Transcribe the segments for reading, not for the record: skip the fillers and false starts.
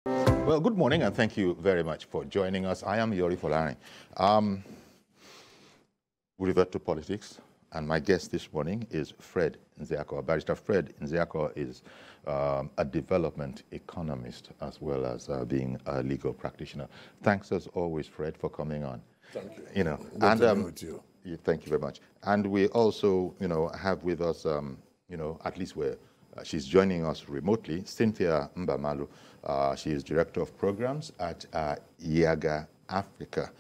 Well, good morning, and thank you very much for joining us. I am Yori Folari. We revert to politics, and my guest this morning is Fred Nzeako. Barrister Fred Nzeako is a development economist as well as being a legal practitioner. Thanks as always, Fred, for coming on. Thank you. You know, Good and to be with you. thank you very much. And we also, have with us, at least she's joining us remotely, Cynthia Mbamalu. She is Director of Programs at YIAGA Africa.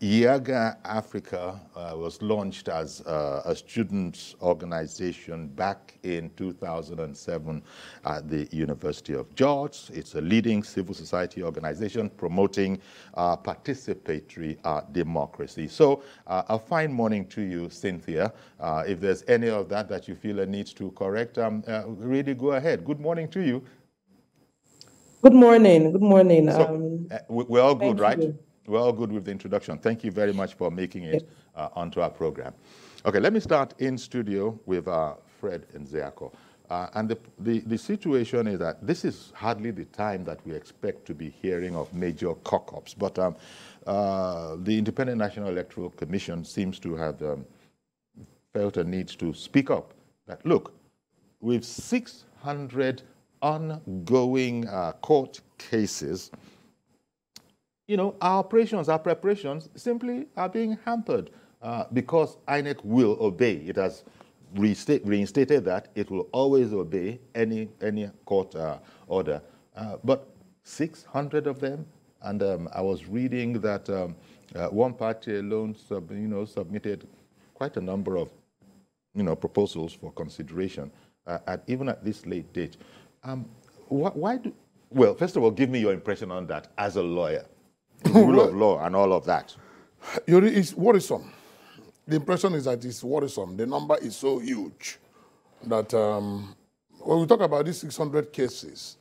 YIAGA Africa was launched as a student organization back in 2007 at the University of Georgia. It's a leading civil society organization promoting participatory democracy. So a fine morning to you, Cynthia. If there's any of that you feel a need to correct, really go ahead. Good morning to you. Good morning. Good morning. So, we're all good, right? You. We're all good with the introduction. Thank you very much for making it onto our program. Okay, let me start in studio with Fred Nzeako. And the situation is that this is hardly the time that we expect to be hearing of major cock-ups. But the Independent National Electoral Commission seems to have felt a need to speak up that, look, with 600 ongoing court cases, our operations, our preparations simply are being hampered because INEC will obey. It has reinstated that it will always obey any court order. But 600 of them, and I was reading that one party alone submitted quite a number of proposals for consideration, even at this late date. Well, first of all, give me your impression on that as a lawyer. The rule of law and all of that. It's worrisome. The impression is that it's worrisome. The number is so huge that when we talk about these 600 cases,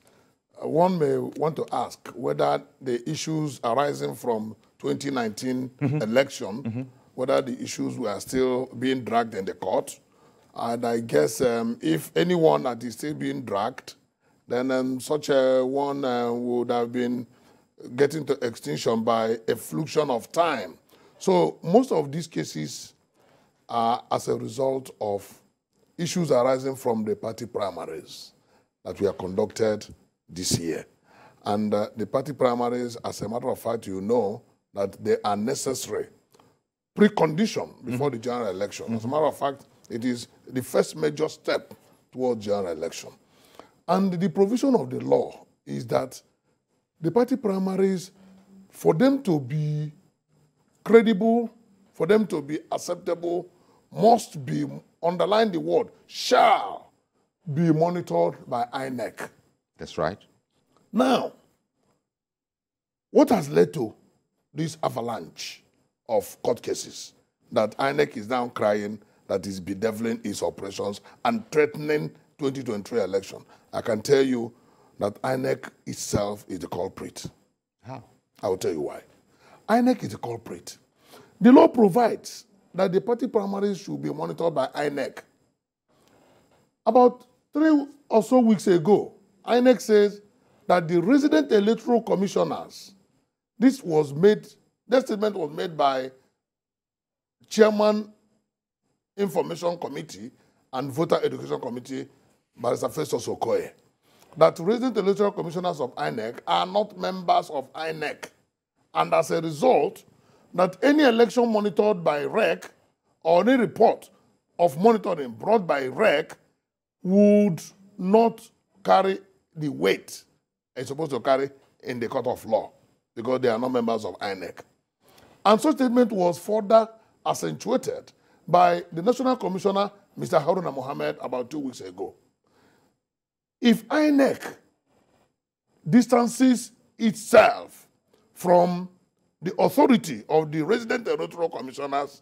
one may want to ask whether the issues arising from 2019 election, whether the issues were still being dragged in the court. And I guess if anyone that is still being dragged, then such a one would have been getting to extinction by a fluxion of time. So most of these cases are as a result of issues arising from the party primaries that were conducted this year. And the party primaries, as a matter of fact, that they are necessary precondition before the general election. As a matter of fact, it is the first major step towards general election. And the provision of the law is that the party primaries, for them to be credible, for them to be acceptable, must be, underline the word, shall be monitored by INEC. That's right. Now, what has led to this avalanche of court cases that INEC is now crying that is bedeviling its operations and threatening 2023 election? I can tell you that INEC itself is the culprit. How? I will tell you why. INEC is the culprit. The law provides that the party primaries should be monitored by INEC. About 3 or so weeks ago, INEC says that the resident electoral commissioners, this statement was made by Chairman Information Committee and Voter Education Committee, Barrister Okey, that resident electoral commissioners of INEC are not members of INEC. And as a result, that any election monitored by REC or any report of monitoring brought by REC would not carry the weight it's supposed to carry in the court of law because they are not members of INEC. And such statement was further accentuated by the National Commissioner, Mr. Haruna Mohammed, about 2 weeks ago. If INEC distances itself from the authority of the resident electoral commissioners,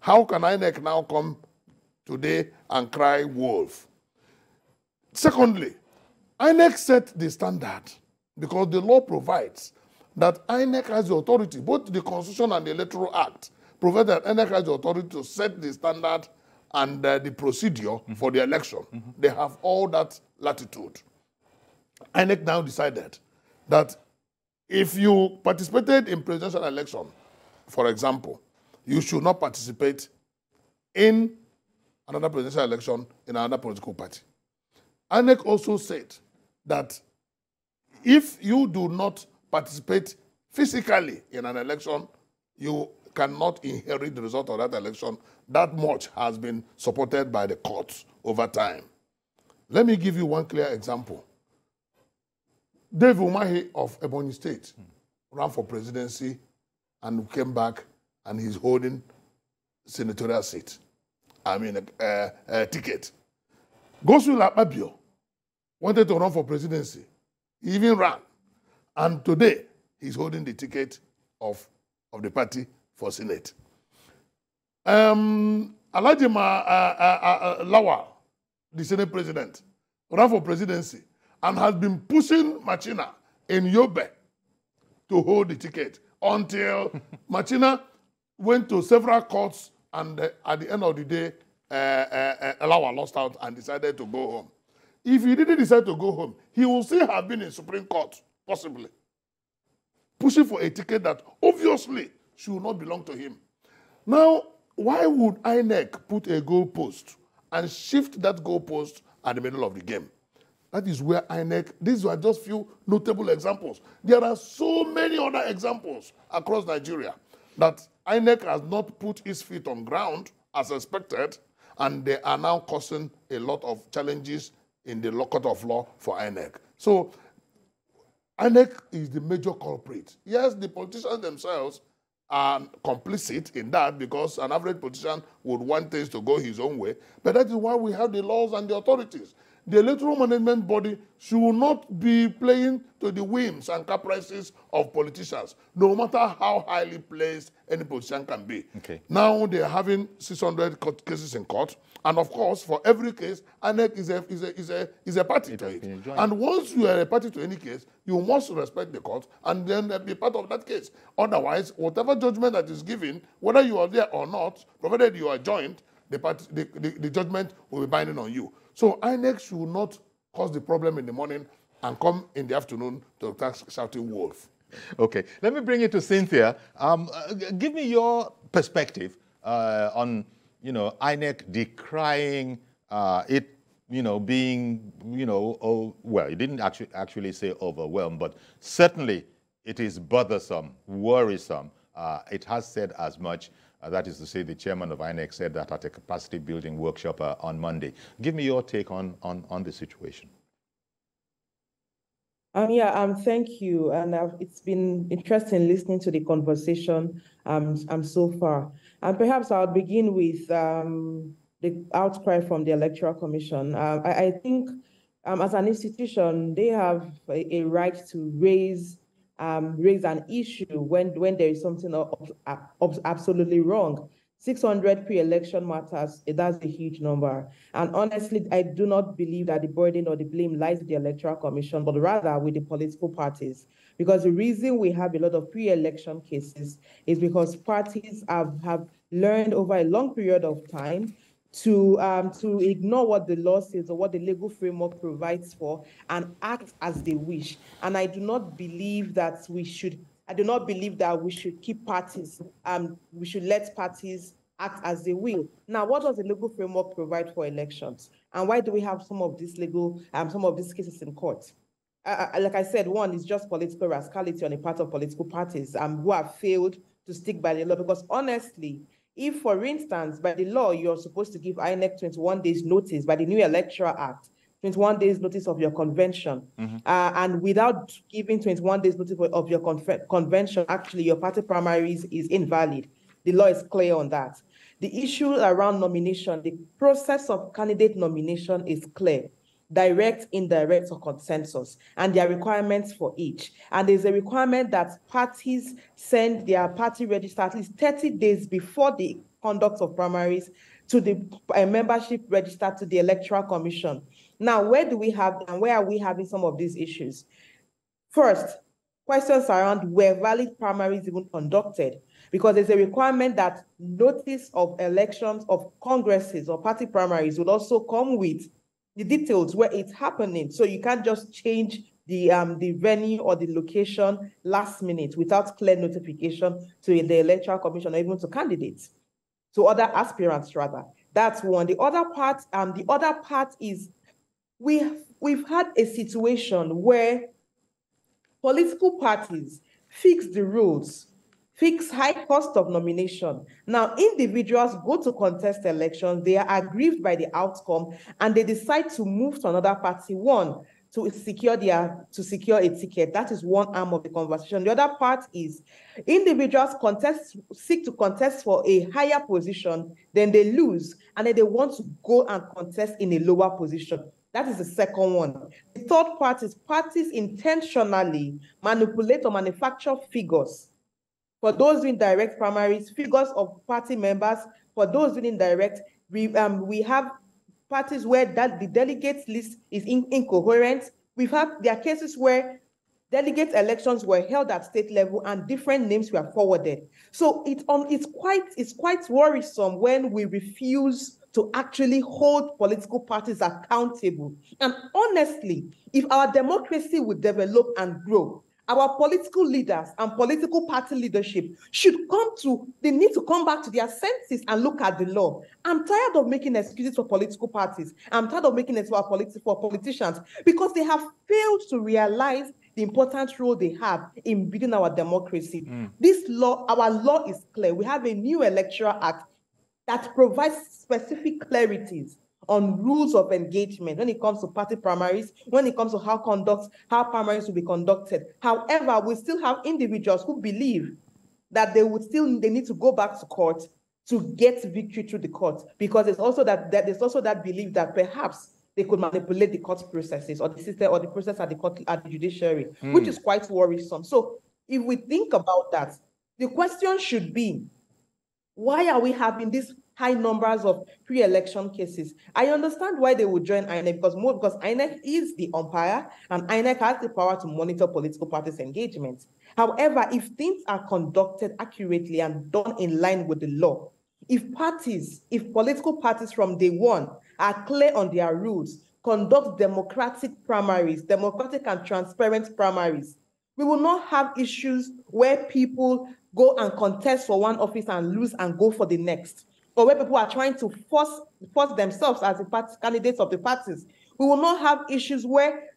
how can INEC now come today and cry wolf? Secondly, INEC set the standard because the law provides that INEC has the authority, both the Constitution and the Electoral Act, provide that INEC has the authority to set the standard and the procedure for the election. They have all that latitude. INEC now decided that if you participated in presidential election, for example, you should not participate in another presidential election in another political party. INEC also said that if you do not participate physically in an election, you cannot inherit the result of that election. That much has been supported by the courts over time. Let me give you one clear example. Dave Umahi of Ebonyi State ran for presidency and came back, and he's holding senatorial seat. I mean, a ticket. Godswill Akpabio wanted to run for presidency. He even ran. And today, he's holding the ticket of the party for Senate. Alhaji Lawal, the Senate president, ran for presidency and has been pushing Machina in Yobe to hold the ticket until Machina went to several courts, and at the end of the day, Lawal lost out and decided to go home. If he didn't decide to go home, he will still have been in Supreme Court, possibly, pushing for a ticket that obviously should not belong to him. Now, why would INEC put a goalpost and shift that goalpost at the middle of the game? That is where INEC, these are just few notable examples. There are so many other examples across Nigeria that INEC has not put its feet on ground as expected, and they are now causing a lot of challenges in the court of law for INEC. So INEC is the major culprit. Yes, the politicians themselves are complicit in that, because an average politician would want things to go his own way, but that is why we have the laws and the authorities. The electoral management body should not be playing to the whims and caprices of politicians, no matter how highly placed any politician can be. Okay. Now they're having 600 cases in court, and of course, for every case, INEC is a party to it. And once you are a party to any case, you must respect the court and then be part of that case. Otherwise, whatever judgment that is given, whether you are there or not, provided you are joined, the judgment will be binding on you. So INEC should not cause the problem in the morning and come in the afternoon to attack shouting wolf. Okay, let me bring you to Cynthia. Give me your perspective on, INEC decrying it, being, well, you didn't actually say overwhelmed, but certainly it is bothersome, worrisome. It has said as much. That is to say, the chairman of INEC said that at a capacity building workshop on Monday. Give me your take on the situation. Thank you. And it's been interesting listening to the conversation so far. And perhaps I'll begin with the outcry from the Electoral Commission. I think as an institution, they have a right to raise an issue when there is something absolutely wrong. 600 pre-election matters, that's a huge number. And honestly, I do not believe that the burden or the blame lies with the Electoral Commission, but rather with the political parties. Because the reason we have a lot of pre-election cases is because parties have learned over a long period of time to ignore what the law says or what the legal framework provides for and act as they wish. And I do not believe that we should keep parties, we should let parties act as they will. Now, what does the legal framework provide for elections? And why do we have some of these cases in court? Like I said, one is just political rascality on the part of political parties who have failed to stick by the law. Because honestly, if, for instance, by the law, you're supposed to give INEC 21 days notice by the new Electoral Act, 21 days notice of your convention, and without giving 21 days notice of your convention, actually your party primaries is invalid. The law is clear on that. The issue around nomination, the process of candidate nomination is clear. Direct, indirect, or consensus, and there are requirements for each. And there's a requirement that parties send their party register at least 30 days before the conduct of primaries to the membership register to the Electoral Commission. Now, where are we having some of these issues? First, questions around were valid primaries even conducted? Because there's a requirement that notice of elections of congresses or party primaries would also come with the details where it's happening. So you can't just change the venue or the location last minute without clear notification to the Electoral Commission or even to candidates, to other aspirants rather. That's one. The other part is we've had a situation where political parties fix the rules, fix high cost of nomination. Now, individuals go to contest elections, they are aggrieved by the outcome, and they decide to move to another party, one, to secure a ticket. That is one arm of the conversation. The other part is individuals seek to contest for a higher position, then they lose, and then they want to go and contest in a lower position. That is the second one. The third part is parties intentionally manipulate or manufacture figures. For those doing direct primaries, figures of party members. For those doing indirect, we have parties where the delegates list is incoherent. There are cases where delegate elections were held at state level and different names were forwarded. So it's quite worrisome when we refuse to actually hold political parties accountable. And honestly, if our democracy would develop and grow, our political leaders and political party leadership they need to come back to their senses and look at the law. I'm tired of making excuses for political parties. I'm tired of making excuses for politicians because they have failed to realize the important role they have in building our democracy. Our law is clear. We have a new Electoral Act that provides specific clarities on rules of engagement when it comes to party primaries, when it comes to how primaries will be conducted. However, we still have individuals who believe that they need to go back to court to get victory through the court, because there's also that belief that perhaps they could manipulate the court processes or the system or the process at the judiciary, which is quite worrisome. So if we think about that, the question should be, why are we having these high numbers of pre-election cases? I understand why they would join INEC, because INEC is the umpire and INEC has the power to monitor political parties' engagement. However, if things are conducted accurately and done in line with the law, if political parties from day one are clear on their rules, conduct democratic and transparent primaries, we will not have issues where people go and contest for one office and lose and go for the next, or where people are trying to force themselves as the candidates of the parties. We will not have issues where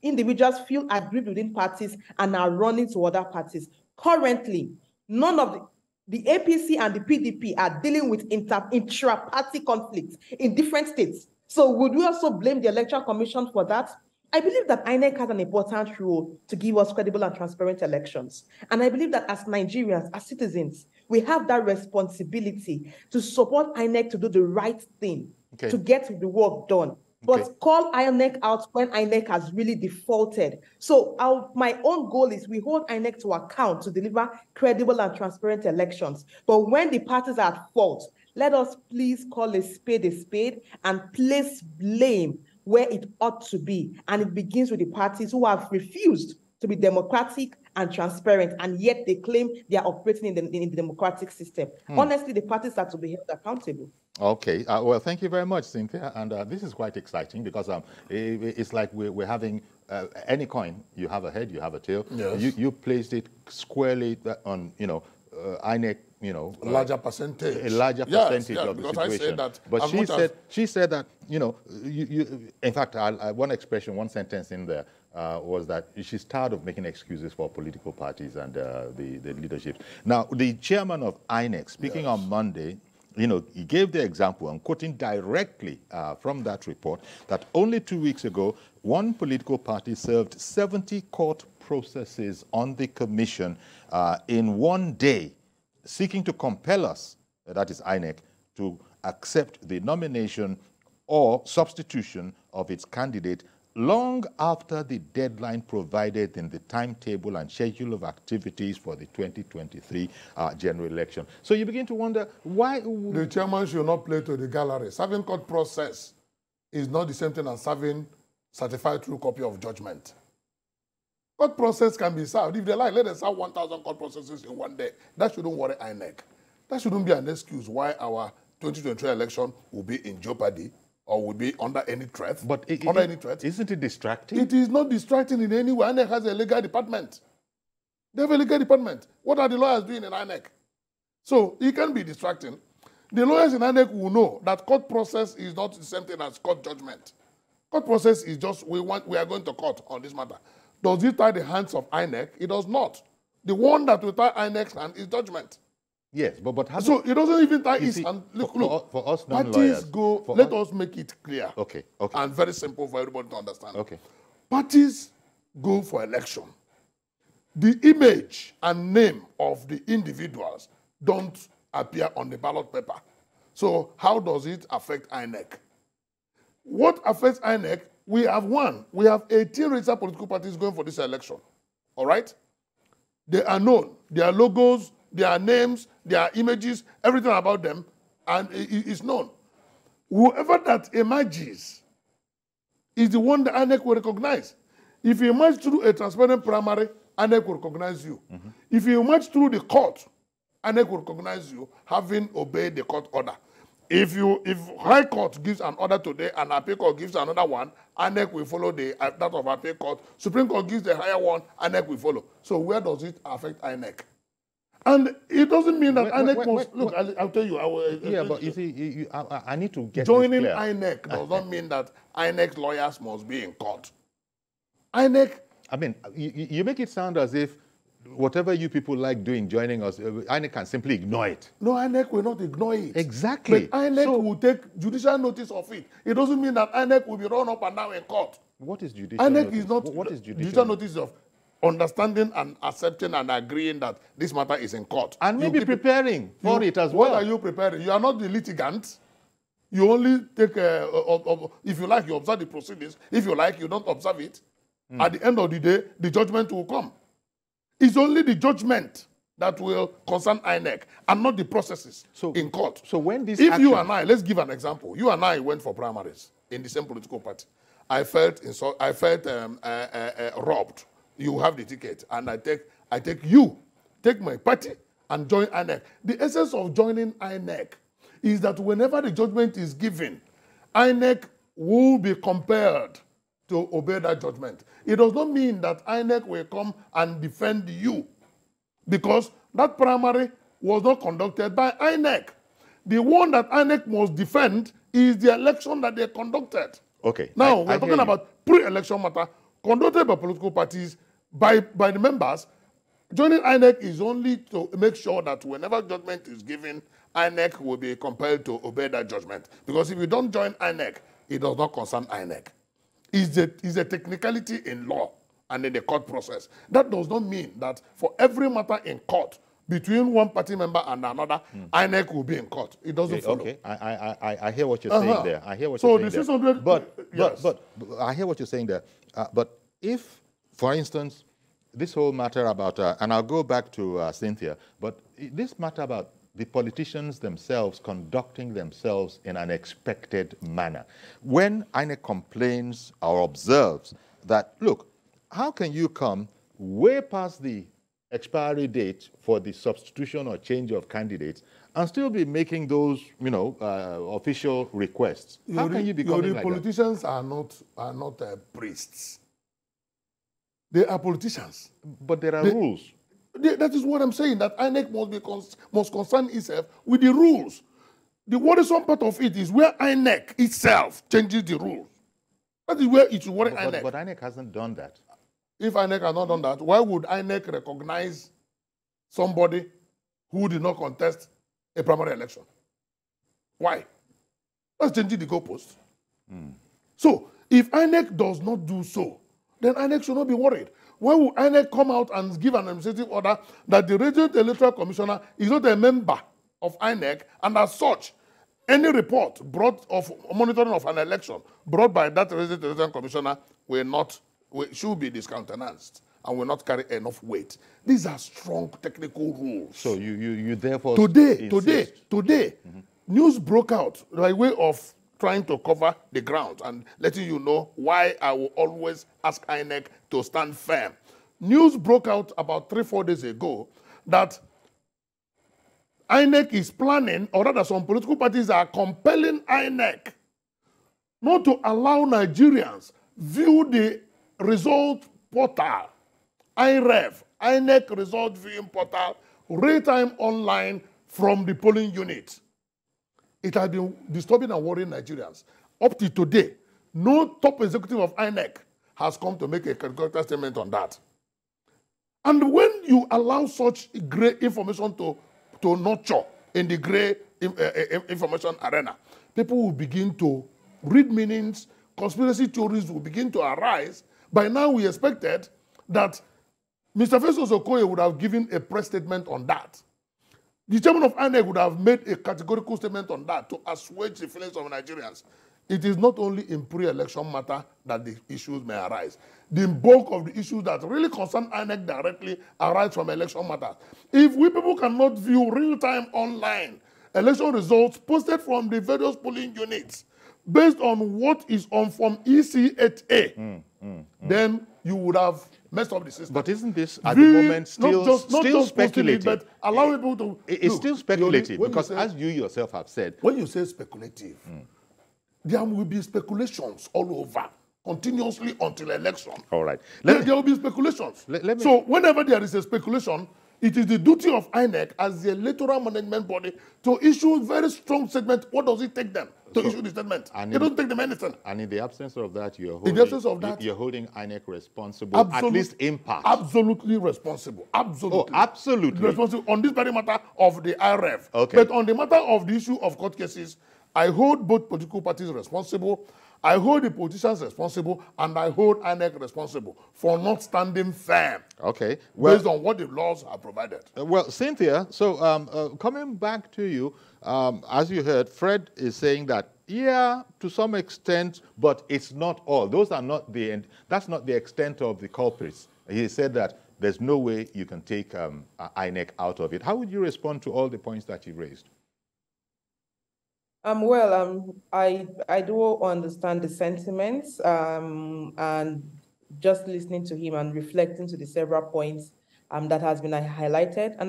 individuals feel aggrieved within parties and are running to other parties. Currently, none of the APC and the PDP are dealing with intra-party conflicts in different states. So would we also blame the Electoral Commission for that? I believe that INEC has an important role to give us credible and transparent elections. And I believe that as Nigerians, as citizens, we have that responsibility to support INEC to do the right thing, to get the work done. But call INEC out when INEC has really defaulted. So my own goal is we hold INEC to account to deliver credible and transparent elections. But when the parties are at fault, let us please call a spade and place blame where it ought to be. And it begins with the parties who have refused to be democratic and transparent, and yet they claim they are operating in the democratic system. Honestly, the parties are to be held accountable. Okay. Well, thank you very much, Cynthia. And this is quite exciting because it's like we're having any coin. You have a head, you have a tail. Yes. You placed it squarely on, INEC, a larger percentage. A larger percentage of the situation. I said that. But she said that, in fact, one expression, one sentence in there was that she's tired of making excuses for political parties and the leadership. Now, the chairman of INEC, speaking on Monday, he gave the example, I'm quoting directly from that report, that only 2 weeks ago, one political party served 70 court processes on the commission in one day, seeking to compel us, that is INEC, to accept the nomination or substitution of its candidate long after the deadline provided in the timetable and schedule of activities for the 2023 general election. So you begin to wonder why... The chairman should not play to the gallery. Serving court process is not the same thing as serving certified true copy of judgment. Court process can be served. If they like, let them serve 1,000 court processes in one day. That shouldn't worry INEC. That shouldn't be an excuse why our 2023 election will be in jeopardy or will be under any threat. But any threat. Isn't it distracting? It is not distracting in any way. INEC has a legal department. They have a legal department. What are the lawyers doing in INEC? So it can be distracting. The lawyers in INEC will know that court process is not the same thing as court judgment. Court process is just we are going to court on this matter. Does it tie the hands of INEC? It does not. The one that will tie INEC's hand is judgment. Yes, but how so it doesn't even tie his hand. Look, for us non-lawyers, let us make it clear. Okay. And very simple for everybody to understand. Okay. Parties go for election. The image and name of the individuals don't appear on the ballot paper. So how does it affect INEC? What affects INEC? We have 18 registered political parties going for this election. All right? They are known. Their logos, their names, their images, everything about them, and it is known. Whoever that emerges is the one that INEC will recognize. If you emerge through a transparent primary, INEC will recognize you. If you emerge through the court, INEC will recognize you having obeyed the court order. If High Court gives an order today and Appeal Court gives another one, INEC will follow that of Appeal Court. Supreme Court gives the higher one, INEC will follow. So where does it affect INEC? And it doesn't mean that INEC must... Look, I'll tell you. But you see, I need to get joining this clear. INEC does not mean that INEC lawyers must be in court. INEC... I mean, you make it sound as if whatever you people like doing, joining us, INEC can simply ignore it. No, INEC will not ignore it. Exactly. But INEC will take judicial notice of it. It doesn't mean that INEC will be run up and down in court. What is judicial INEC notice? is not... What is judicial notice of understanding and accepting and agreeing that this matter is in court. And maybe preparing for it as well. What are you preparing? You are not the litigant. You only take, if you like, you observe the proceedings. If you like, you don't observe it. At the end of the day, the judgment will come. It's only the judgment that will concern INEC and not the processes in court. So when this If you and I, let's give an example. You and I went for primaries in the same political party. I felt robbed. You have the ticket, and I take my party and join INEC. The essence of joining INEC is that whenever the judgment is given, INEC will be compelled to obey that judgment. It does not mean that INEC will come and defend you, because that primary was not conducted by INEC. The one that INEC must defend is the election that they conducted. Okay. Now, we're talking about pre-election matter conducted by political parties, by the members. Joining INEC is only to make sure that whenever judgment is given, INEC will be compelled to obey that judgment. Because if you don't join INEC, it does not concern INEC. It's a technicality in law and in the court process. That does not mean that for every matter in court, between one party member and another, INEC will be in court. It doesn't follow. Okay, I hear what you're saying there. I hear what you're saying there. But I hear what you're saying there. But if, for instance, this whole matter about, and I'll go back to Cynthia, but this matter about the politicians themselves conducting themselves in an expected manner. When INEC complains or observes that, look, how can you come way past the expiry date for the substitution or change of candidates and still be making those, official requests? How can you be coming like that? Politicians are not priests. They are politicians. But there are rules. That is what I'm saying, that INEC must concern itself with the rules. The worrisome part of it is where INEC itself changes the rules. That is where it should worry INEC. But INEC hasn't done that. If INEC has not done that, why would INEC recognize somebody who did not contest a primary election? Why? That's changing the goalpost. So, if INEC does not do so, then INEC should not be worried. Why would INEC come out and give an administrative order that the Resident Electoral Commissioner is not a member of INEC, and as such, any report of monitoring of an election brought by that Resident Electoral Commissioner should be discountenanced and will not carry enough weight? These are strong technical rules. So you therefore Today, news broke out by way of trying to cover the ground and letting you know why I will always ask INEC to stand firm. News broke out about 3-4 days ago that INEC is planning, or rather some political parties are compelling INEC not to allow Nigerians view the result portal, INEC result viewing portal, real-time online from the polling unit. It has been disturbing and worrying Nigerians. Up to today, no top executive of INEC has come to make a categorical statement on that. And when you allow such gray information to nurture in the gray information arena, people will begin to read meanings, conspiracy theories will begin to arise. By now, we expected that Mr. Festus Okey would have given a press statement on that. The chairman of INEC would have made a categorical statement on that to assuage the feelings of Nigerians. It is not only in pre-election matter that the issues may arise. The bulk of the issues that really concern INEC directly arise from election matters. If we people cannot view real-time online election results posted from the various polling units based on what is on Form EC8A, then you would have messed up the system. But isn't this at the moment still speculative? But allow people to... It's still speculative because as you yourself have said... When you say speculative, there will be speculations all over, continuously until election. All right. There will be speculations. So whenever there is a speculation, it is the duty of INEC as the electoral management body to issue very strong statement. What does it take them to issue the statement? It doesn't take them anything. And in the absence of that, you're holding INEC responsible, at least in part. Absolutely responsible. Absolutely. Oh, absolutely. Responsible on this very matter of the IRF. Okay. But on the matter of the issue of court cases, I hold both political parties responsible. I hold the politicians responsible, and I hold INEC responsible for not standing firm. Okay. Well, based on what the laws have provided. Well, Cynthia, so coming back to you, as you heard, Fred is saying that, yeah, to some extent, but it's not all. Those are not that's not the extent of the culprits. He said that there's no way you can take INEC out of it. How would you respond to all the points that you raised? I do understand the sentiments, and just listening to him and reflecting to the several points that has been highlighted. And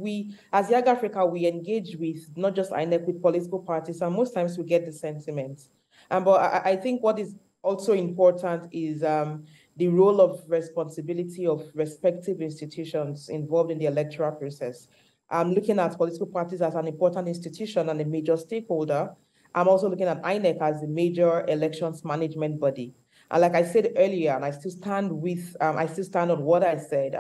we as YIAGA Africa, we engage with not just INEC, with political parties, and most times we get the sentiments. But I think what is also important is the role of responsibility of respective institutions involved in the electoral process. I'm looking at political parties as an important institution and a major stakeholder. I'm also looking at INEC as the major elections management body. And like I said earlier, and I still stand on what I said.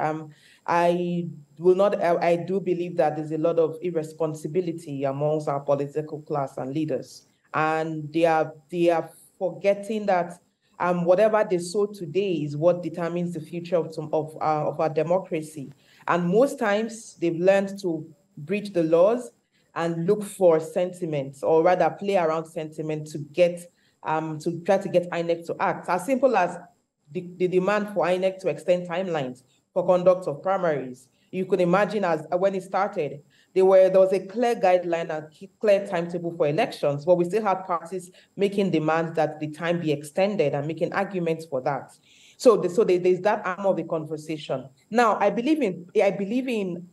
I do believe that there's a lot of irresponsibility amongst our political class and leaders, and they are forgetting that whatever they sow today is what determines the future of our democracy. And most times they've learned to breach the laws and look for sentiments, or rather play around sentiment to try to get INEC to act. As simple as the demand for INEC to extend timelines for conduct of primaries. You could imagine when it started, there was a clear guideline and clear timetable for elections, but we still had parties making demands that the time be extended and making arguments for that. So there's that arm of the conversation. Now, I believe in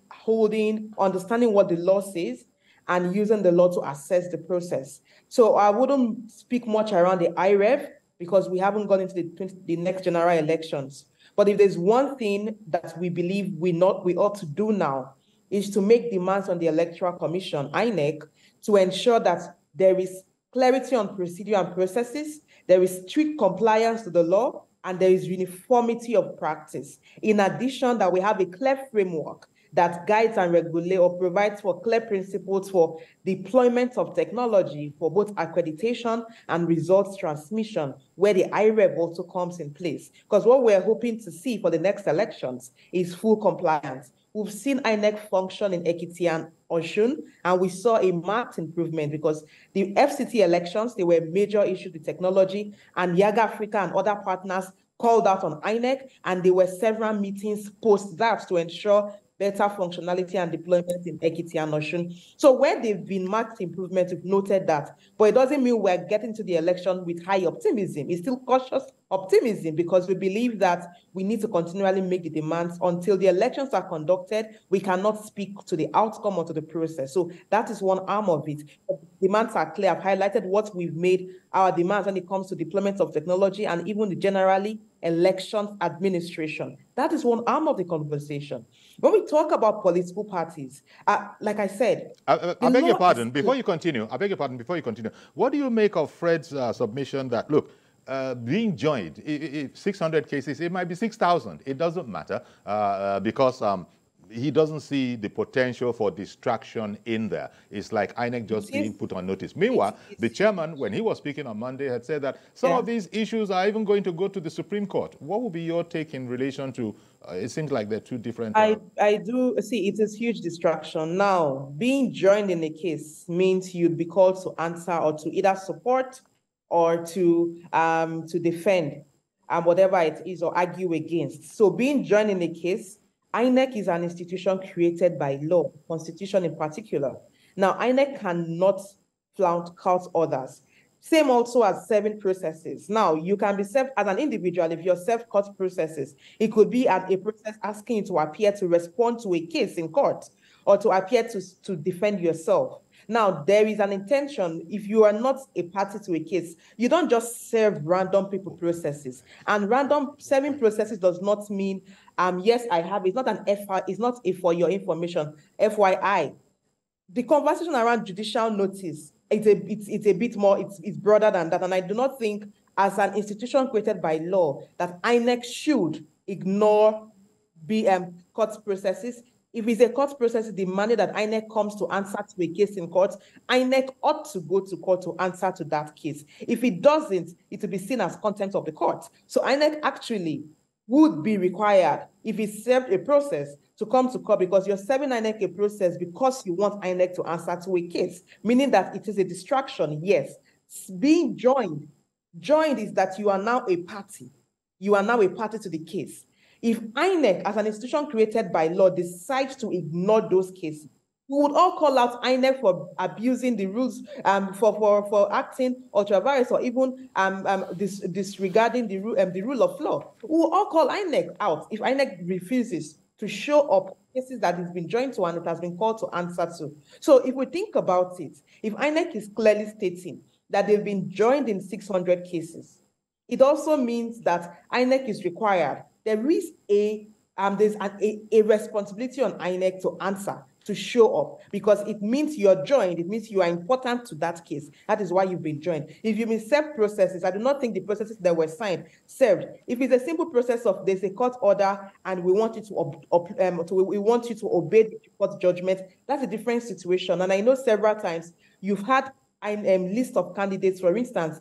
understanding what the law says and using the law to assess the process. So I wouldn't speak much around the IREF because we haven't gone into the next general elections. But if there's one thing that we believe we ought to do now is to make demands on the Electoral Commission, INEC, to ensure that there is clarity on procedure and processes, there is strict compliance to the law, and there is uniformity of practice. In addition, that we have a clear framework that guides and regulates or provides for clear principles for deployment of technology for both accreditation and results transmission, where the IREF also comes in place. Because what we're hoping to see for the next elections is full compliance. We've seen INEC function in Okey and Osun, and we saw a marked improvement because the FCT elections, they were major issues with technology, and YIAGA Africa and other partners called out on INEC, and there were several meetings post that to ensure better functionality and deployment in Ekiti and Osun. So where they've been marked improvements, we've noted that, but it doesn't mean we're getting to the election with high optimism. It's still cautious optimism because we believe that we need to continually make the demands until the elections are conducted. We cannot speak to the outcome or to the process. So that is one arm of it. Demands are clear. I've highlighted what we've made our demands when it comes to deployment of technology and even generally elections administration. That is one arm of the conversation. When we talk about political parties, like I said, I beg your pardon, before you continue, what do you make of Fred's submission that, look, being joined, if 600 cases, it might be 6,000. It doesn't matter because he doesn't see the potential for distraction in there. It's like INEC just being put on notice. Meanwhile, the chairman, when he was speaking on Monday, had said that some of these issues are even going to go to the Supreme Court. What would be your take in relation to, it seems like they're two different... I do see it is huge distraction. Now, being joined in a case means you'd be called to answer or to either support or to defend whatever it is or argue against. So being joined in a case, INEC is an institution created by law, Constitution in particular. Now, INEC cannot flout others. Same also as serving processes. Now, you can be served as an individual if you're served court processes. It could be at a process asking you to appear to respond to a case in court or to appear to defend yourself. Now, there is an intention. If you are not a party to a case, you don't just serve random people processes. And random serving processes does not mean, yes, I have. It's not an FI, it's not a for your information, FYI. The conversation around judicial notice, it's a bit more, it's broader than that. And I do not think, as an institution created by law, that INEC should ignore court processes. If it's a court process demanding that INEC comes to answer to a case in court, INEC ought to go to court to answer to that case. If it doesn't, it will be seen as contempt of the court. So INEC actually would be required, if it served a process, to come to court, because you're serving INEC a process because you want INEC to answer to a case, meaning that it is a distraction, yes. Being joined is that you are now a party. You are now a party to the case. If INEC, as an institution created by law, decides to ignore those cases, we would all call out INEC for abusing the rules, for acting ultra-virus, or even disregarding the rule of law. We will all call INEC out if INEC refuses to show up cases that it's been joined to and it has been called to answer to. So if we think about it, if INEC is clearly stating that they've been joined in 600 cases, it also means that INEC is required. There is a responsibility on INEC to answer, to show up, because it means you're joined. It means you are important to that case. That is why you've been joined. If you've been served processes, I do not think the processes that were signed served. If it's a simple process of there's a court order and we want you to obey the court judgment, that's a different situation. And I know several times you've had a list of candidates, for instance.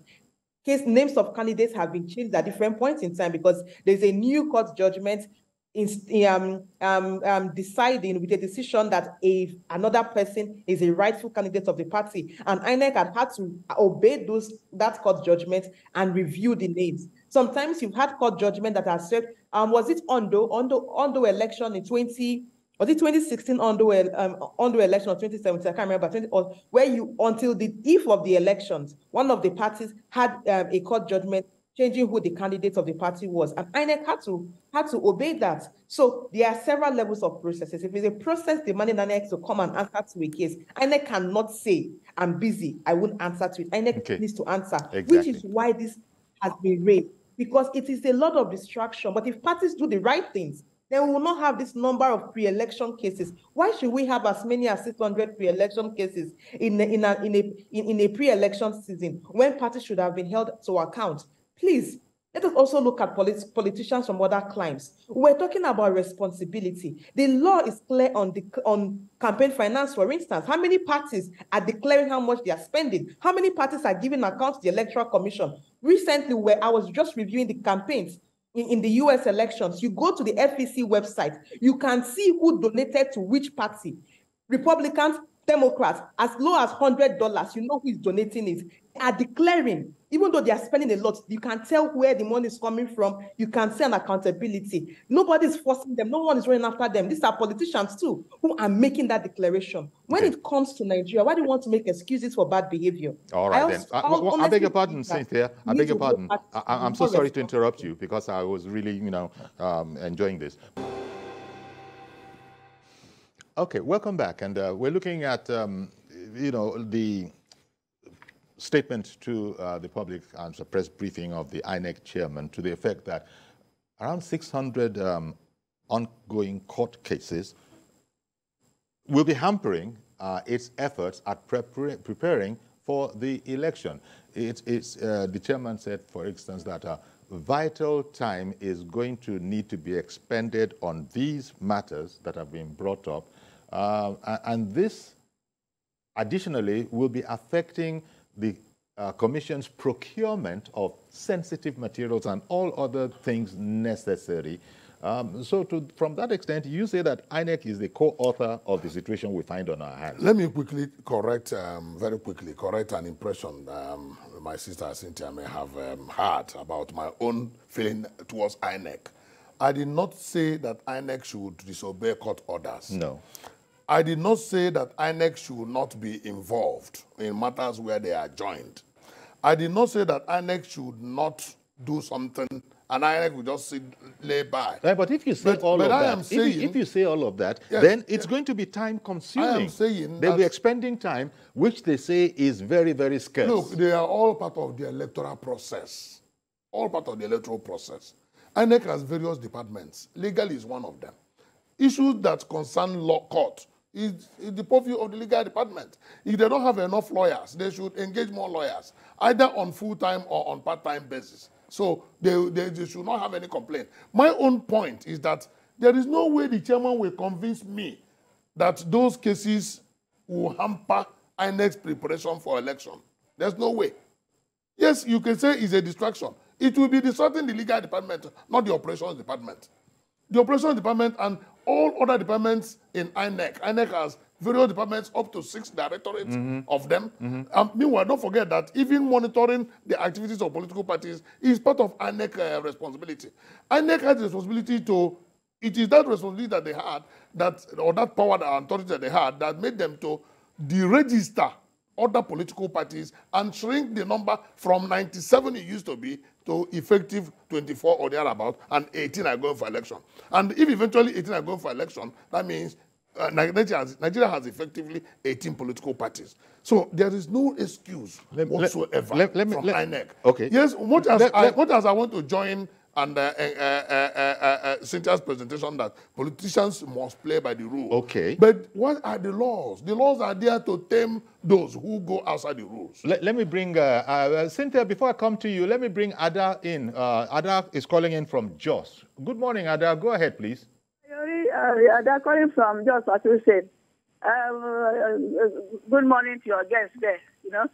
Names of candidates have been changed at different points in time because there's a new court judgment deciding with a decision that another person is a rightful candidate of the party, and INEC had to obey that court judgment and review the names. Sometimes you've had court judgment that has said, was it Ondo election in 2016 Ondo election or 2017? I can't remember. Where until the eve of the elections, one of the parties had a court judgment changing who the candidate of the party was, and INEC had to obey that. So there are several levels of processes. If it's a process demanding INEC to come and answer to a case, INEC cannot say, I'm busy, I won't answer to it. INEC needs to answer, which is why this has been raised, because it is a lot of distraction. But if parties do the right things, then we will not have this number of pre-election cases. Why should we have as many as 600 pre-election cases in a pre-election season when parties should have been held to account? Please, let us also look at politicians from other climes. We're talking about responsibility. The law is clear on campaign finance, for instance. How many parties are declaring how much they are spending? How many parties are giving accounts to the Electoral Commission? Recently, where I was just reviewing the campaigns in the US elections, you go to the FEC website, you can see who donated to which party. Republicans Democrats, as low as $100, you know who is donating it. They are declaring, even though they are spending a lot, you can tell where the money is coming from. You can see an accountability. Nobody is forcing them. No one is running after them. These are politicians too who are making that declaration. When it comes to Nigeria, why do you want to make excuses for bad behavior? All right, then. I beg your pardon, Cynthia. I beg your pardon. I'm so sorry to interrupt you because I was really, enjoying this. Okay, welcome back. And we're looking at, the statement to the public and the press briefing of the INEC chairman to the effect that around 600 ongoing court cases will be hampering its efforts at preparing for the election. The chairman said, for instance, that vital time is going to need to be expended on these matters that have been brought up. And this, additionally, will be affecting the Commission's procurement of sensitive materials and all other things necessary. From that extent, you say that INEC is the co-author of the situation we find on our hands. Let me quickly correct, very quickly, correct an impression my sister Cynthia may have had about my own feeling towards INEC. I did not say that INEC should disobey court orders. No. I did not say that INEC should not be involved in matters where they are joined. I did not say that INEC should not do something and INEC will just lay by. Right, but if you say all of that, if you say all of that, yes, then it's going to be time consuming. I am saying they'll be expending time, which they say is very, very scarce. Look, they are all part of the electoral process. All part of the electoral process. INEC has various departments. Legal is one of them. Issues that concern law court is the purview of the legal department. If they don't have enough lawyers, they should engage more lawyers, either on full-time or on part-time basis. So they should not have any complaint. My own point is that there is no way the chairman will convince me that those cases will hamper INEC's preparation for election. There's no way. Yes, you can say it's a distraction. It will be distracting the legal department, not the operations department. The operations department and all other departments in INEC. INEC has various departments, up to 6 directorates of them. Meanwhile, don't forget that even monitoring the activities of political parties is part of INEC responsibility. INEC has the responsibility to, it is that responsibility that they had, or that power and authority that they had, that made them to deregister other political parties and shrink the number from 97 it used to be to effective 24 or thereabout, and 18 are going for election. And if eventually 18 are going for election, that means Nigeria has effectively 18 political parties. So there is no excuse whatsoever from INEC. Okay. Yes, much as I want to join and Cynthia's presentation that politicians must play by the rules. Okay. But what are the laws? The laws are there to tame those who go outside the rules. Let me bring, Cynthia, before I come to you, let me bring Ada in. Ada is calling in from Jos. Good morning, Ada. Go ahead, please. They're calling from Jos, as you said. Good morning to your guests there, Mr.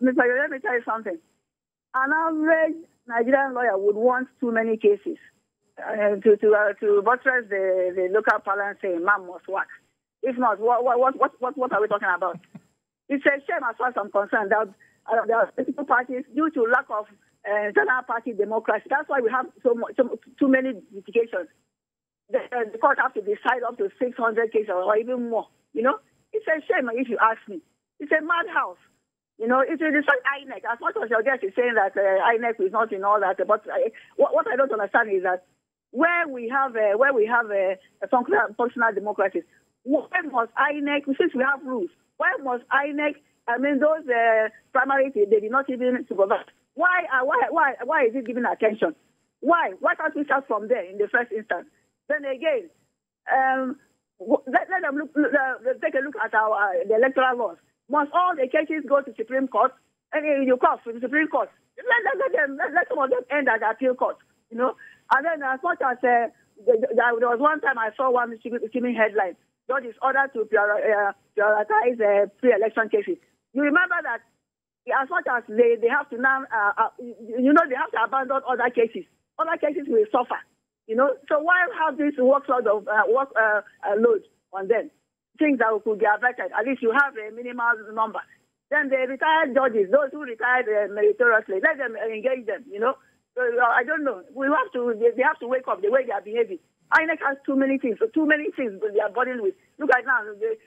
Let me tell you something. An average Nigerian lawyer would want too many cases to buttress the local parlance saying man must work. If not, what are we talking about? It's a shame as far as I'm concerned that there are political parties due to lack of internal party democracy. That's why we have too many litigations. The court has to decide up to 600 cases or even more. It's a shame if you ask me. It's a madhouse. It will decide INEC. As much as your guest is saying that INEC is not in all that, but what I don't understand is that where we have a functional democracy, why must INEC, since we have rules, why must INEC? I mean, those primary they did not even supervise. Why is it given attention? Why can't we start from there in the first instance? Then again, let them take a look at the electoral laws. Must all the cases go to Supreme Court? And you call for the Supreme Court. Let some of them end at the appeal court. And then as much as there was one time I saw one skimming headline, judge is ordered to prioritize pre-election cases. You remember that as much as they have to now, they have to abandon other cases. Other cases will suffer. So why have this workload of load on them? things that could be affected. At least you have a minimal number. Then the retired judges, those who retired meritoriously, let them engage them, So, I don't know. They have to wake up the way they are behaving. INEC has too many things they are burdened with. Look at now,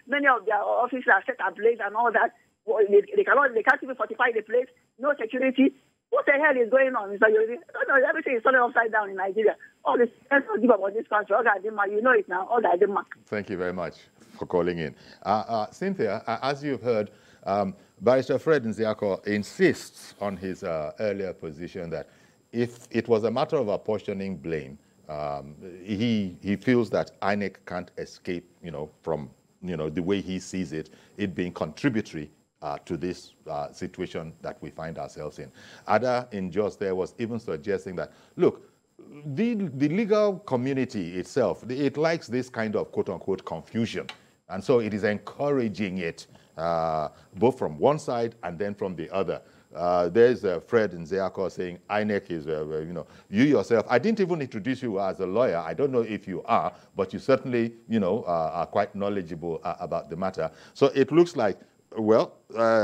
many of their offices are set ablaze and all that. They can't even fortify the place. No security. What the hell is going on, Mr. Yori? Everything is turning upside down in Nigeria. All this give about this country. You know it now. Thank you very much for calling in. Cynthia, as you've heard, Barrister Fred Nzeako insists on his earlier position that if it was a matter of apportioning blame, he feels that INEC can't escape, from, the way he sees it being contributory to this situation that we find ourselves in. Ada in Jos there was even suggesting that, look, the legal community itself, it likes this kind of quote-unquote confusion. And so it is encouraging it, both from one side and then from the other. There's Fred Nzeako saying INEC is, you yourself, I didn't even introduce you as a lawyer. I don't know if you are, but you certainly, are quite knowledgeable about the matter. So it looks like, well,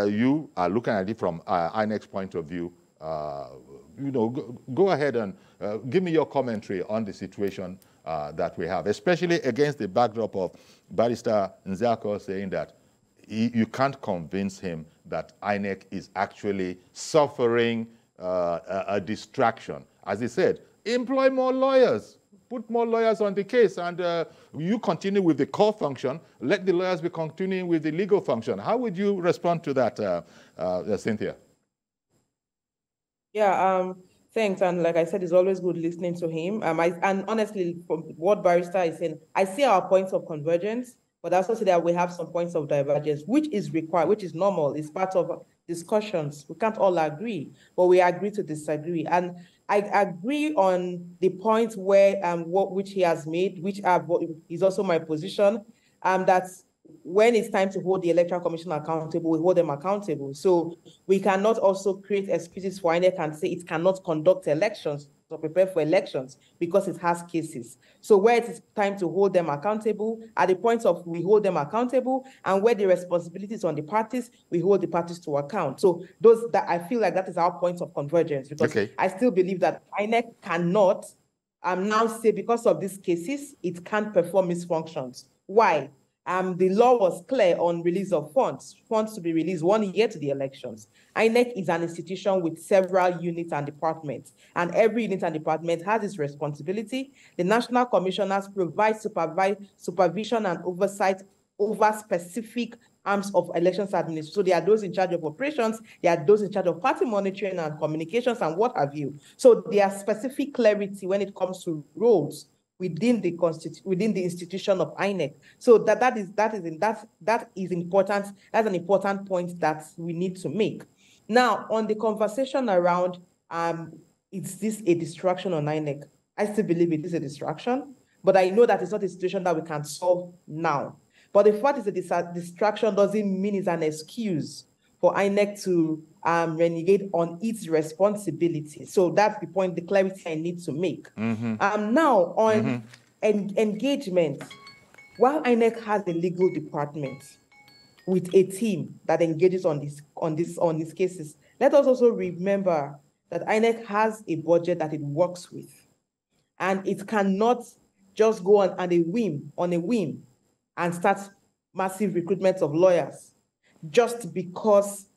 you are looking at it from INEC's point of view. Go ahead and give me your commentary on the situation that we have, especially against the backdrop of Barrister Nzeako saying that you can't convince him that INEC is actually suffering a distraction. As he said, employ more lawyers, put more lawyers on the case, and you continue with the core function, let the lawyers be continuing with the legal function. How would you respond to that, Cynthia? Yeah, thanks. And like I said, it's always good listening to him. And honestly, from what Barrister is saying, I see our points of convergence, but I also see that we have some points of divergence, which is required, which is normal. It's part of discussions. We can't all agree, but we agree to disagree. And I agree on the point where which he has made, which is also my position, that when it's time to hold the Electoral Commission accountable, we hold them accountable. So we cannot also create excuses for INEC and say it cannot conduct elections or prepare for elections because it has cases. So where it is time to hold them accountable, at the point of we hold them accountable, and where the responsibilities on the parties, we hold the parties to account. So I feel like that is our point of convergence, because I still believe that INEC cannot now say because of these cases, it can't perform its functions. Why? The law was clear on release of funds to be released 1 year to the elections. INEC is an institution with several units and departments, and every unit and department has its responsibility. The national commissioners provide supervision and oversight over specific arms of elections administration. So there are those in charge of operations, there are those in charge of party monitoring and communications and what have you. So there are specific clarity when it comes to roles within the institution of INEC. So that is important. That's an important point that we need to make. Now, on the conversation around is this a distraction on INEC? I still believe it is a distraction, but I know that it's not a situation that we can solve now. But the fact is that this distraction doesn't mean it's an excuse for INEC to renegade on its responsibility. So that's the point, the clarity I need to make. Now on engagement, while INEC has a legal department with a team that engages on these cases, let us also remember that INEC has a budget that it works with, and it cannot just go on a whim and start massive recruitment of lawyers just because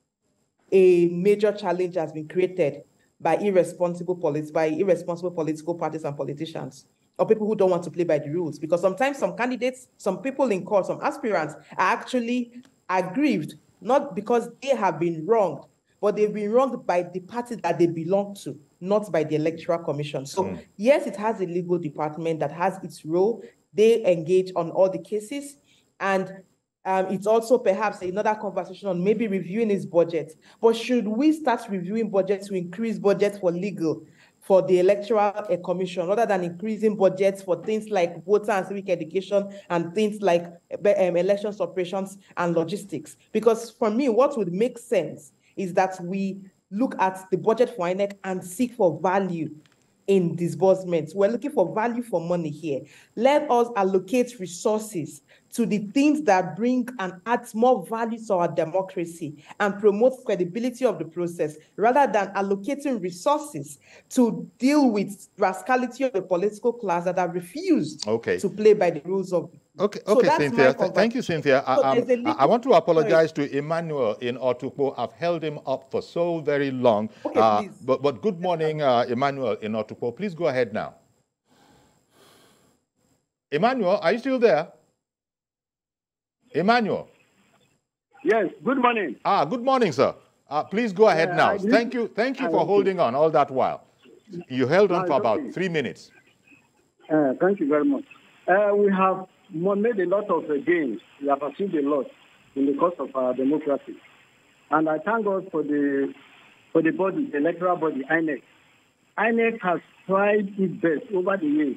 a major challenge has been created by irresponsible political parties and politicians, or people who don't want to play by the rules. Because sometimes some candidates, some people in court, some aspirants are actually aggrieved, not because they have been wronged, but they've been wronged by the party that they belong to, not by the Electoral Commission. So yes, it has a legal department that has its role. They engage on all the cases, and it's also perhaps another conversation on maybe reviewing its budget. But should we start reviewing budget to increase budget for legal, for the Electoral Commission, rather than increasing budgets for things like voter and civic education and things like elections operations and logistics? Because for me, what would make sense is that we look at the budget for INEC and seek for value in disbursements. We're looking for value for money here. Let us allocate resources to the things that bring and add more value to our democracy and promote credibility of the process, rather than allocating resources to deal with rascality of the political class that have refused to play by the rules of. Okay, so okay, Cynthia. Thank you, Cynthia. I want to apologize to Emmanuel in Otukpo. I've held him up for so very long. Okay, please. But good morning, Emmanuel in Otukpo. Please go ahead now. Emmanuel, are you still there? Emmanuel. Yes, good morning. Good morning, sir. Please go ahead now. Thank you for holding on all that while. You held on for about 3 minutes. Thank you very much. We have made a lot of gains. We have achieved a lot in the course of our democracy. And I thank God for the body, the electoral body, INEC. INEC has tried its best over the years,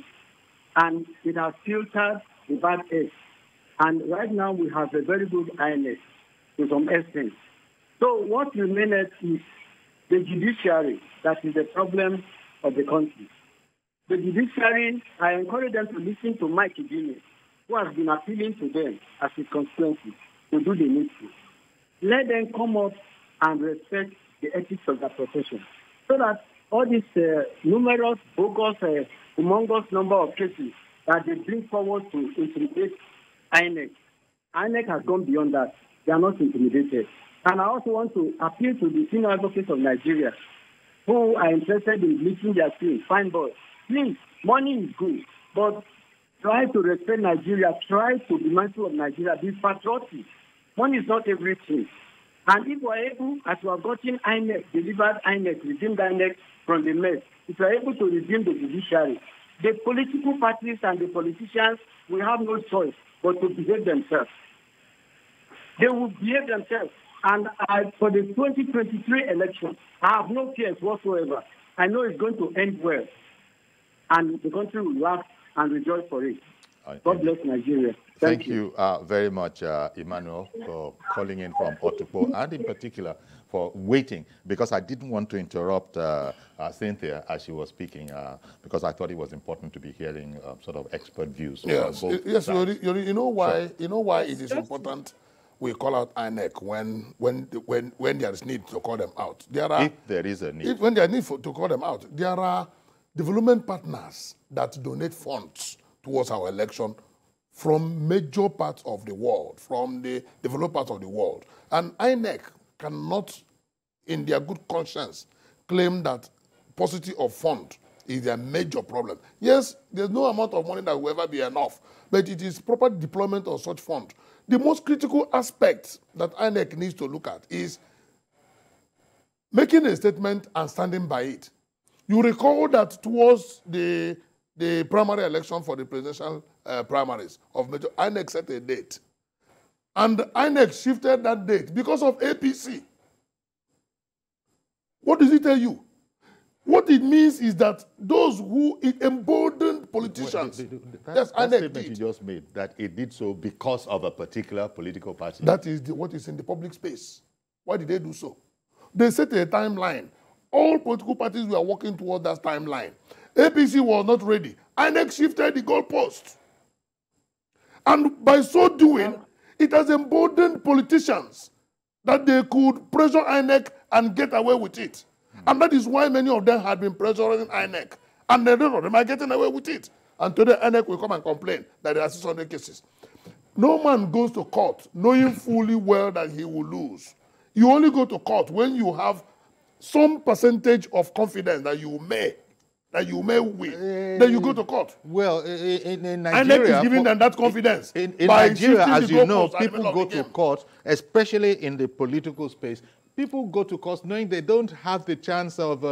and it has filtered the bad eggs. And right now we have a very good INEC to some extent. So what remains is the judiciary that is the problem of the country. The judiciary, I encourage them to listen to Mike Idine, who has been appealing to them as his constituency to do the needful. Let them come up and respect the ethics of their profession, so that all these numerous, bogus, humongous number of cases that they bring forward to intimidate INEC. INEC has gone beyond that. They are not intimidated. And I also want to appeal to the senior advocates of Nigeria who are interested in bleaching their skin. Fine boys. Please, money is good, but try to respect Nigeria. Try to be mindful of Nigeria. Be patriotic. Money is not everything. And if we are able, as we have gotten INEC, delivered INEC, redeemed INEC from the mess, if we are able to redeem the judiciary, the political parties and the politicians will have no choice but to behave themselves. They will behave themselves. And for the 2023 election, I have no fears whatsoever. I know it's going to end well. And the country will laugh and rejoice for it. God bless Nigeria. Thank you very much, Emmanuel, for calling in from Otukpo, and in particular for waiting, because I didn't want to interrupt Cynthia as she was speaking, because I thought it was important to be hearing sort of expert views. Yes, Yori, you know why? You know why it is important we call out INEC when there is need to call them out. If there is a need. When there is need to call them out, there are development partners that donate funds towards our election from major parts of the world, from the developed parts of the world. And INEC cannot, in their good conscience, claim that paucity of fund is their major problem. Yes, there's no amount of money that will ever be enough, but it is proper deployment of such fund. The most critical aspect that INEC needs to look at is making a statement and standing by it. You recall that towards the primary election for the presidential primaries of Major, INEC set a date. And INEC shifted that date because of APC. What does it tell you? What it means is that those who emboldened politicians, that statement you just made, that it did so because of a particular political party. That is what is in the public space. Why did they do so? They set a timeline. All political parties were working toward that timeline. APC was not ready. INEC shifted the goalpost. And by so doing, it has emboldened politicians that they could pressure INEC and get away with it. And that is why many of them had been pressuring INEC. And none of them are getting away with it. And today, INEC will come and complain that there are 600 cases. No man goes to court knowing fully well that he will lose. You only go to court when you have some percentage of confidence that you may win. Then you go to court. Well, in Nigeria, INEC is giving them that confidence. In Nigeria, as you know, people go to court, especially in the political space. People go to court knowing they don't have the chance of,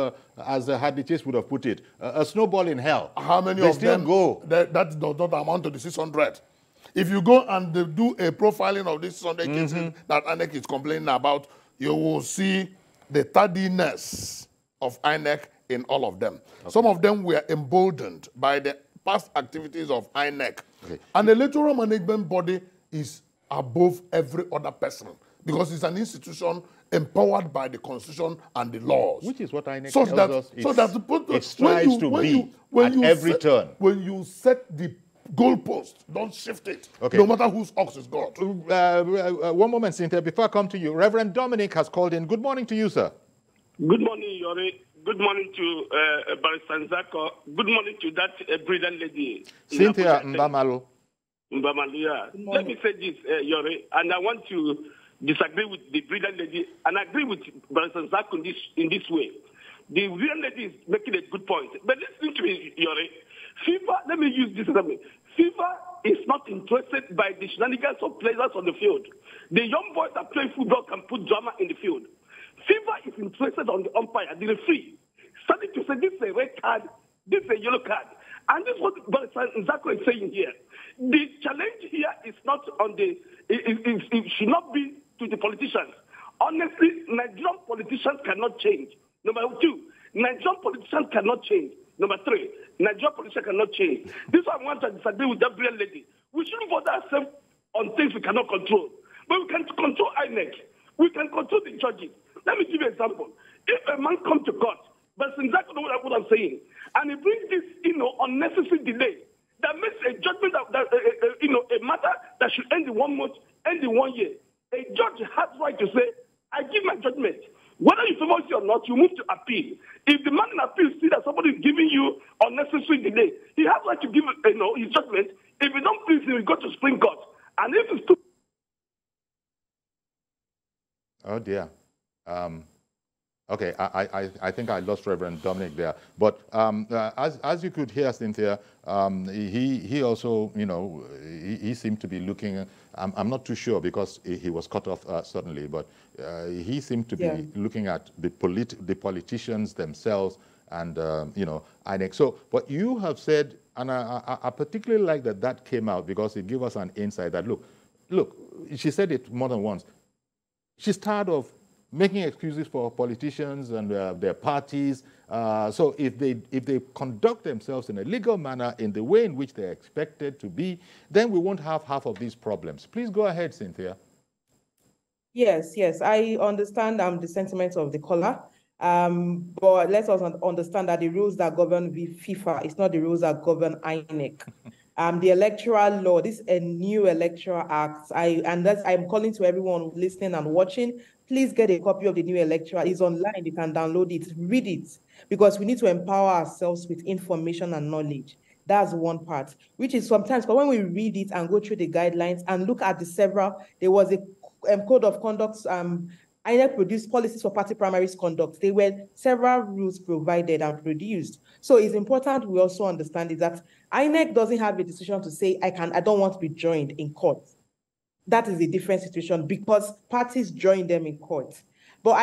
as Hadley Chase would have put it, a snowball in hell. How many of them go? That does not amount to the 600. If you go and do a profiling of these 600 cases that INEC is complaining about, you will see the tardiness of INEC in all of them. Okay. Some of them were emboldened by the past activities of INEC. Okay. And the electoral management body is above every other person, because it's an institution empowered by the Constitution and the laws. Which is what INEC so tells that, us so that it strives to be at every turn. When you set the goalpost, don't shift it, okay. No matter whose ox is God. One moment, Cynthia, before I come to you. Reverend Dominic has called in. Good morning to you, sir. Good morning, Yori. Good morning to Barrister Nzeako. Good morning to that brilliant lady. Cynthia Mbamalu. Mbamalu, yeah. Let me say this, Yori, and I want to disagree with the brilliant lady and agree with Barrister Nzeako in this way. The brilliant lady is making a good point. But listen to me, Yori. FIFA, let me use this example. FIFA is not interested by the shenanigans of players on the field. The young boys that play football can put drama in the field. FIFA is interested on the umpire, the referee, starting to say this is a red card, this is a yellow card. And this is what Nzeako is saying here. The challenge here is not on the, it should not be to the politicians. Honestly, Nigerian politicians cannot change. Number two, Nigerian politicians cannot change. Number three, Nigerian politicians cannot change. This is why I want to disagree with that brilliant lady. We shouldn't bother ourselves on things we cannot control. But we can control INEC. We can control the judges. Let me give you an example. If a man comes to court, but Nzeako knows what I'm saying, and he brings this, unnecessary delay, that makes a judgment a matter that should end in 1 month, end in 1 year. A judge has right to say, I give my judgment. Whether you favor it or not, you move to appeal. If the man in appeal sees that somebody is giving you unnecessary delay, he has right to give his judgment. If you don't please him, you go to Supreme Court. And if it's too... Oh dear. Okay, I think I lost Reverend Dominic there. But as you could hear, Cynthia, he also, he seemed to be looking, I'm not too sure because he was cut off suddenly, but he seemed to be looking at the politicians themselves and, INEC. So, but you have said, and I particularly like that came out because it gave us an insight that, look, she said it more than once. She's tired of making excuses for politicians and their parties. So if they conduct themselves in a legal manner in the way in which they're expected to be, then we won't have half of these problems. Please go ahead, Cynthia. Yes, I understand the sentiments of the caller. But let us understand that the rules that govern FIFA is not the rules that govern INEC. The electoral law, this is a new electoral act. I'm calling to everyone listening and watching. Please get a copy of the new electoral. It's online. You can download it, read it, because we need to empower ourselves with information and knowledge. That's one part, which is sometimes, but when we read it and go through the guidelines and look at the several, there was a code of conduct. INEC produced policies for party primaries conduct. There were several rules provided and produced. So it's important we also understand is that INEC doesn't have a decision to say, I don't want to be joined in court. That is a different situation because parties join them in court. But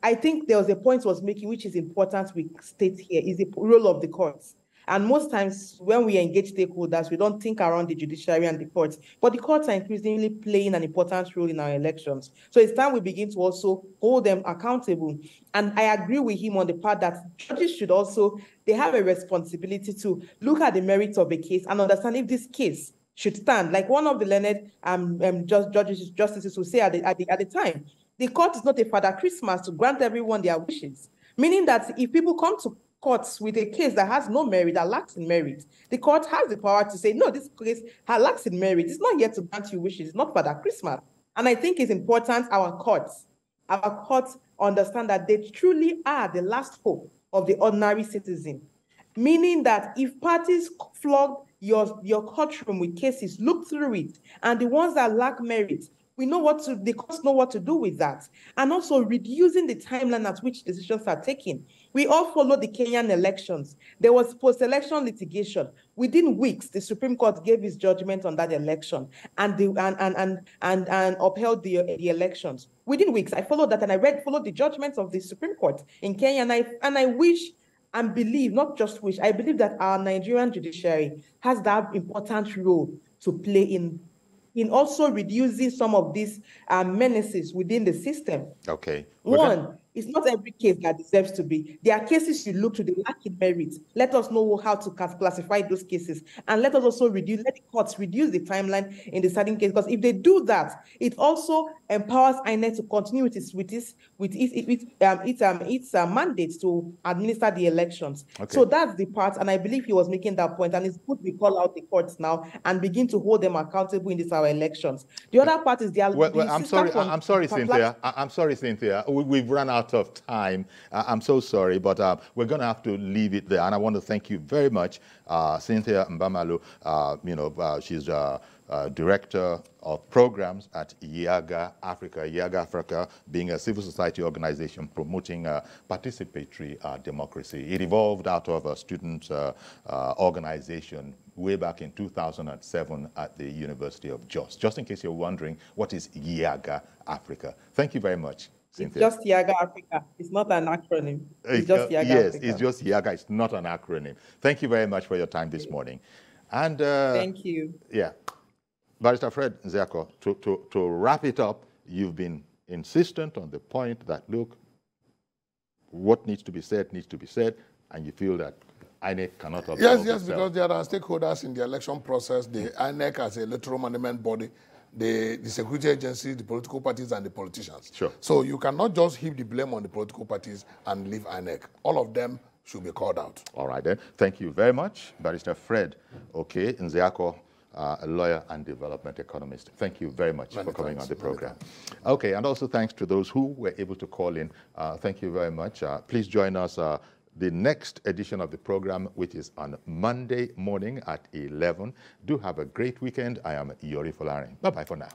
I think there was a point I was making, which is important we state here, is the role of the courts. And most times when we engage stakeholders, we don't think around the judiciary and the courts, but the courts are increasingly playing an important role in our elections. So it's time we begin to also hold them accountable. And I agree with him on the part that judges should also, they have a responsibility to look at the merits of a case and understand if this case should stand. Like one of the learned justices will say at the time, the court is not a Father Christmas to grant everyone their wishes. Meaning that if people come to courts with a case that has no merit, that lacks in merit, the court has the power to say, no, this case lacks in merit. It's not yet to grant you wishes. It's not Father Christmas. And I think it's important our courts understand that they truly are the last hope of the ordinary citizen. Meaning that if parties flog your courtroom with cases, look through it, and the ones that lack merit, the courts know what to do with that. And also reducing the timeline at which decisions are taken. We all followed the Kenyan elections. There was post-election litigation. Within weeks, the Supreme Court gave its judgment on that election and upheld the elections. Within weeks, I followed that and I followed the judgments of the Supreme Court in Kenya. And I wish and believe, not just wish, I believe that our Nigerian judiciary has that important role to play in also reducing some of these menaces within the system. Okay. One It's not every case that deserves to be. There are cases you look to, they lack in merit. Let us know how to classify those cases. And let us also let the courts reduce the timeline in the certain case. Because if they do that, it also empowers INEC to continue with its mandate to administer the elections. Okay. So that's the part, and I believe he was making that point. And it's good we call out the courts now and begin to hold them accountable in our elections. The other part is I'm sorry, Cynthia. I'm sorry, Cynthia. We've run out of time. I'm so sorry, but we're going to have to leave it there. And I want to thank you very much, Cynthia Mbamalu. She's Director of Programs at YIAGA Africa. YIAGA Africa being a civil society organization promoting participatory democracy. It evolved out of a student organization way back in 2007 at the University of Jos. Just in case you're wondering, what is YIAGA Africa? Thank you very much, Cynthia. It's just YIAGA Africa. It's not an acronym. It's just YIAGA yes, Africa. It's just YIAGA. It's not an acronym. Thank you very much for your time this morning. And thank you. Yeah. Barrister Fred Nzeako, to wrap it up, you've been insistent on the point that, look, what needs to be said, and you feel that INEC cannot absolve Yes, itself. because there are stakeholders in the election process. The INEC as a electoral management body, the security agency, the political parties, and the politicians. Sure. So you cannot just heap the blame on the political parties and leave INEC. All of them should be called out. All right, then. Thank you very much, Barrister Fred Okey Nzeako, a lawyer and development economist. Thank you very much for coming on the program. Okay, and also thanks to those who were able to call in. Thank you very much. Please join us the next edition of the program, which is on Monday morning at 11. Do have a great weekend. I am Yori Folarin. Bye-bye for now.